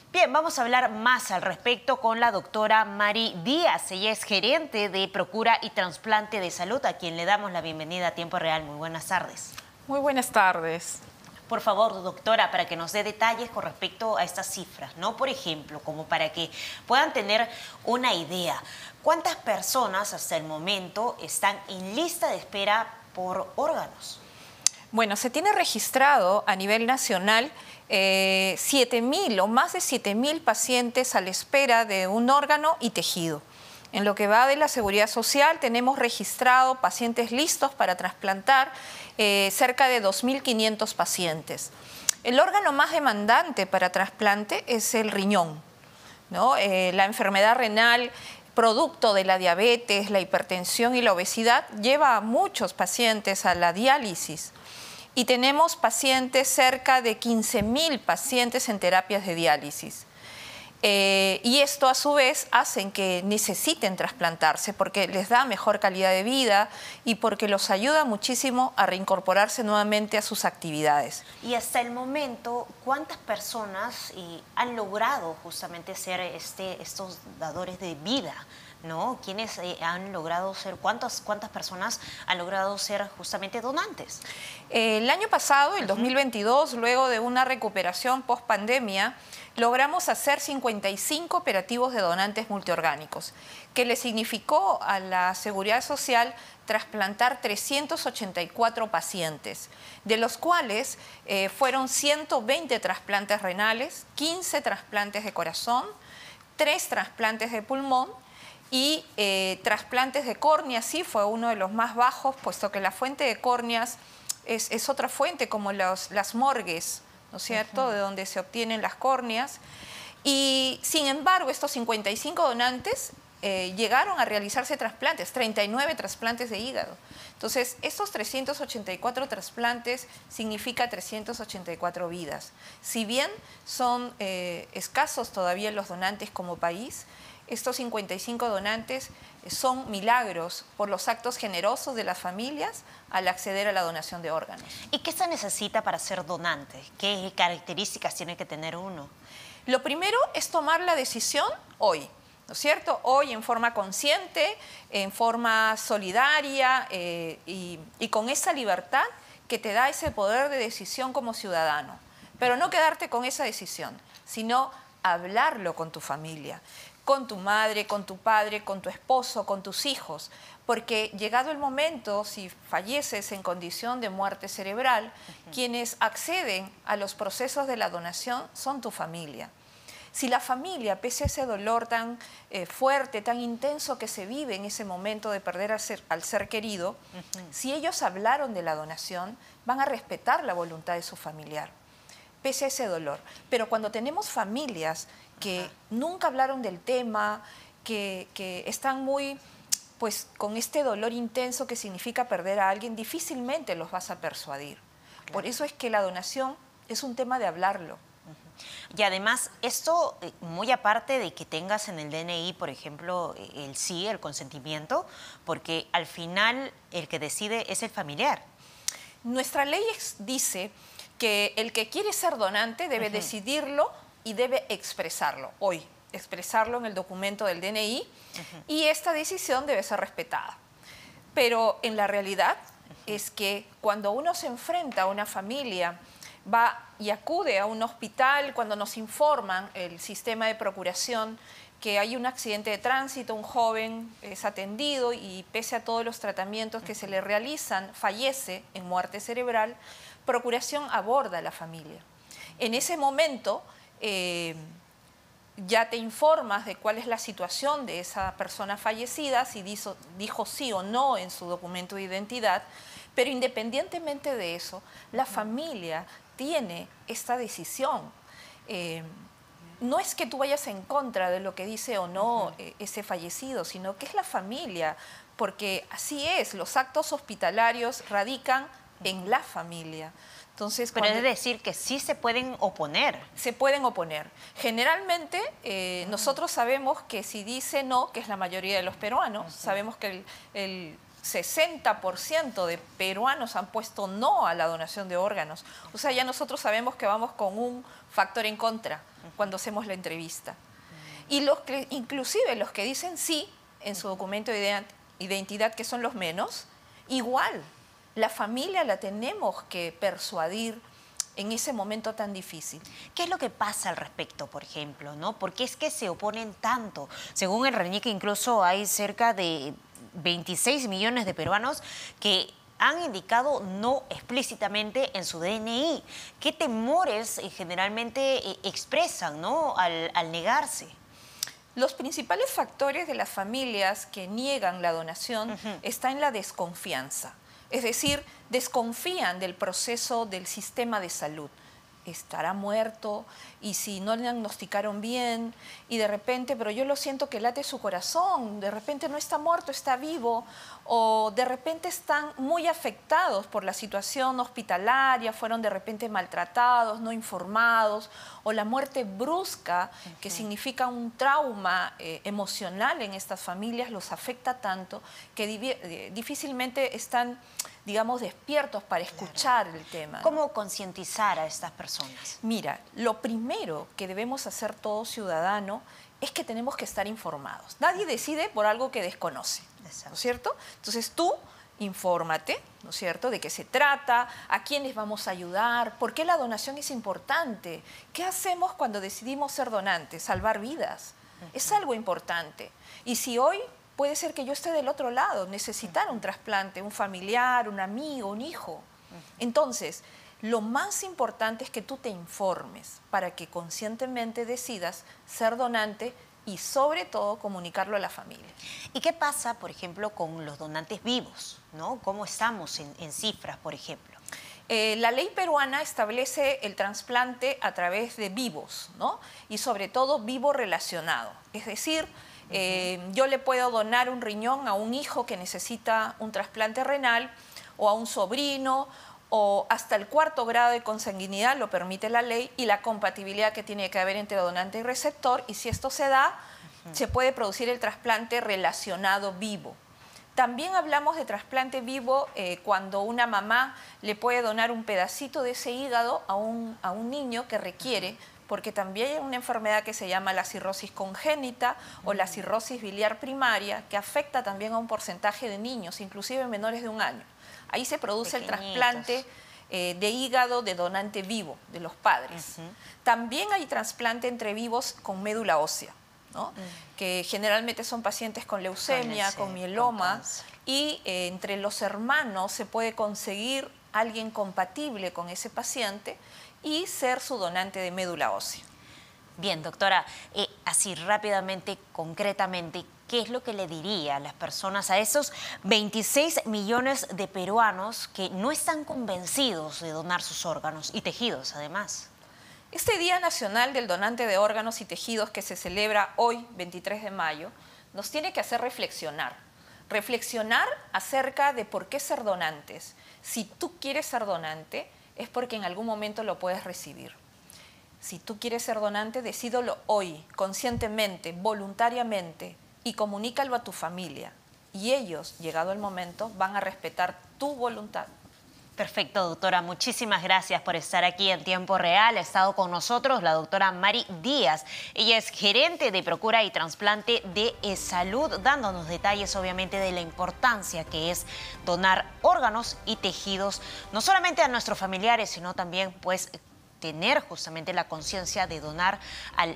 Bien, vamos a hablar más al respecto con la doctora Mari Díaz. Ella es gerente de Procura y Trasplante de Salud, a quien le damos la bienvenida a Tiempo Real. Muy buenas tardes. Muy buenas tardes. Por favor, doctora, para que nos dé detalles con respecto a estas cifras, ¿no? Por ejemplo, como para que puedan tener una idea, ¿cuántas personas hasta el momento están en lista de espera por órganos? Bueno, se tiene registrado a nivel nacional 7.000 o más de 7.000 pacientes a la espera de un órgano y tejido. En lo que va de la Seguridad Social, tenemos registrado pacientes listos para trasplantar, cerca de 2.500 pacientes. El órgano más demandante para trasplante es el riñón, ¿no? La enfermedad renal, producto de la diabetes, la hipertensión y la obesidad, lleva a muchos pacientes a la diálisis. Y tenemos pacientes, cerca de 15.000 pacientes en terapias de diálisis. Y esto a su vez hacen que necesiten trasplantarse porque les da mejor calidad de vida y porque los ayuda muchísimo a reincorporarse nuevamente a sus actividades. Y hasta el momento, ¿cuántas personas han logrado justamente ser estos dadores de vida, ¿no? ¿Quiénes han logrado ser, cuántas personas han logrado ser justamente donantes? El año pasado, el 2022, luego de una recuperación post-pandemia, logramos hacer 55 operativos de donantes multiorgánicos, que le significó a la Seguridad Social trasplantar 384 pacientes, de los cuales fueron 120 trasplantes renales, 15 trasplantes de corazón, 3 trasplantes de pulmón y trasplantes de córnea. Sí fue uno de los más bajos, puesto que la fuente de córneas es otra fuente, como las morgues, ¿no es cierto?, de donde se obtienen las córneas. Y sin embargo, estos 55 donantes llegaron a realizarse trasplantes, 39 trasplantes de hígado. Entonces, estos 384 trasplantes significa 384 vidas. Si bien son escasos todavía los donantes como país, estos 55 donantes son milagros por los actos generosos de las familias al acceder a la donación de órganos. ¿Y qué se necesita para ser donante? ¿Qué características tiene que tener uno? Lo primero es tomar la decisión hoy, ¿no es cierto? Hoy en forma consciente, en forma solidaria y con esa libertad que te da ese poder de decisión como ciudadano. Pero no quedarte con esa decisión, sino hablarlo con tu familia, con tu madre, con tu padre, con tu esposo, con tus hijos, porque llegado el momento, si falleces en condición de muerte cerebral, quienes acceden a los procesos de la donación son tu familia. Si la familia, pese a ese dolor tan fuerte, tan intenso que se vive en ese momento de perder al ser querido, si ellos hablaron de la donación, van a respetar la voluntad de su familiar, pese a ese dolor. Pero cuando tenemos familias que nunca hablaron del tema, que están muy, pues, con este dolor intenso que significa perder a alguien, difícilmente los vas a persuadir. Claro. Por eso es que la donación es un tema de hablarlo. Y además, esto, muy aparte de que tengas en el DNI, por ejemplo, el sí, el consentimiento, porque al final el que decide es el familiar. Nuestra ley dice que el que quiere ser donante debe decidirlo y debe expresarlo hoy, expresarlo en el documento del DNI y esta decisión debe ser respetada. Pero en la realidad es que cuando uno se enfrenta a una familia, va y acude a un hospital, cuando nos informan el sistema de procuración que hay un accidente de tránsito, un joven es atendido y pese a todos los tratamientos que se le realizan, fallece en muerte cerebral, Procuración aborda a la familia. En ese momento ya te informas de cuál es la situación de esa persona fallecida, si dijo sí o no en su documento de identidad, pero independientemente de eso, la familia tiene esta decisión. No es que tú vayas en contra de lo que dice o no ese fallecido, sino que es la familia, porque así es, los actos hospitalarios radican en la familia. Entonces, pero es decir que sí se pueden oponer. Se pueden oponer. Generalmente nosotros sabemos que si dice no, que es la mayoría de los peruanos, sabemos que 60% de peruanos han puesto no a la donación de órganos. O sea, ya nosotros sabemos que vamos con un factor en contra cuando hacemos la entrevista. Y inclusive los que dicen sí en su documento de identidad, que son los menos, igual, la familia la tenemos que persuadir en ese momento tan difícil. ¿Qué es lo que pasa al respecto, por ejemplo, ¿no? ¿Por qué es que se oponen tanto? Según el RENIEC, incluso hay cerca de 26 millones de peruanos que han indicado no explícitamente en su DNI. ¿Qué temores generalmente expresan, ¿no? al negarse? Los principales factores de las familias que niegan la donación está en la desconfianza. Es decir, desconfían del proceso del sistema de salud. Estará muerto, y si no le diagnosticaron bien, y de repente, pero yo lo siento que late su corazón, de repente no está muerto, está vivo, o de repente están muy afectados por la situación hospitalaria, fueron de repente maltratados, no informados, o la muerte brusca, que significa un trauma emocional en estas familias, los afecta tanto que difícilmente están, digamos, despiertos para escuchar el tema, ¿no? ¿Cómo concientizar a estas personas? Mira, lo primero que debemos hacer todo ciudadano es que tenemos que estar informados. Nadie decide por algo que desconoce, ¿no es cierto? Entonces tú infórmate, ¿no es cierto?, de qué se trata, a quiénes vamos a ayudar, por qué la donación es importante, qué hacemos cuando decidimos ser donantes, salvar vidas. Es algo importante. Y si hoy puede ser que yo esté del otro lado, necesitar un trasplante, un familiar, un amigo, un hijo. Entonces, lo más importante es que tú te informes para que conscientemente decidas ser donante y sobre todo comunicarlo a la familia. ¿Y qué pasa, por ejemplo, con los donantes vivos, ¿no? ¿Cómo estamos en cifras, por ejemplo? La ley peruana establece el trasplante a través de vivos, ¿no? Y sobre todo vivo relacionado. Es decir, yo le puedo donar un riñón a un hijo que necesita un trasplante renal, o a un sobrino, o hasta el 4º grado de consanguinidad, lo permite la ley, y la compatibilidad que tiene que haber entre donante y receptor, y si esto se da, se puede producir el trasplante relacionado vivo. También hablamos de trasplante vivo cuando una mamá le puede donar un pedacito de ese hígado a un niño que requiere, porque también hay una enfermedad que se llama la cirrosis congénita o la cirrosis biliar primaria, que afecta también a un porcentaje de niños, inclusive menores de 1 año. Ahí se produce el trasplante de hígado de donante vivo, de los padres. También hay trasplante entre vivos con médula ósea, ¿no? Que generalmente son pacientes con leucemia, con mieloma, y entre los hermanos se puede conseguir alguien compatible con ese paciente y ser su donante de médula ósea. Bien, doctora, así rápidamente, concretamente, ¿qué es lo que le diría a las personas, a esos 26 millones de peruanos que no están convencidos de donar sus órganos y tejidos, además? Este Día Nacional del Donante de Órganos y Tejidos, que se celebra hoy, 23 de mayo, nos tiene que hacer reflexionar. Reflexionar acerca de por qué ser donantes. Si tú quieres ser donante, es porque en algún momento lo puedes recibir. Si tú quieres ser donante, decídelo hoy, conscientemente, voluntariamente, y comunícalo a tu familia. Y ellos, llegado el momento, van a respetar tu voluntad. Perfecto, doctora. Muchísimas gracias por estar aquí en tiempo real. Ha estado con nosotros la doctora Mari Díaz. Ella es gerente de Procura y Trasplante de Salud, dándonos detalles, obviamente, de la importancia que es donar órganos y tejidos, no solamente a nuestros familiares, sino también, pues, tener justamente la conciencia de donar al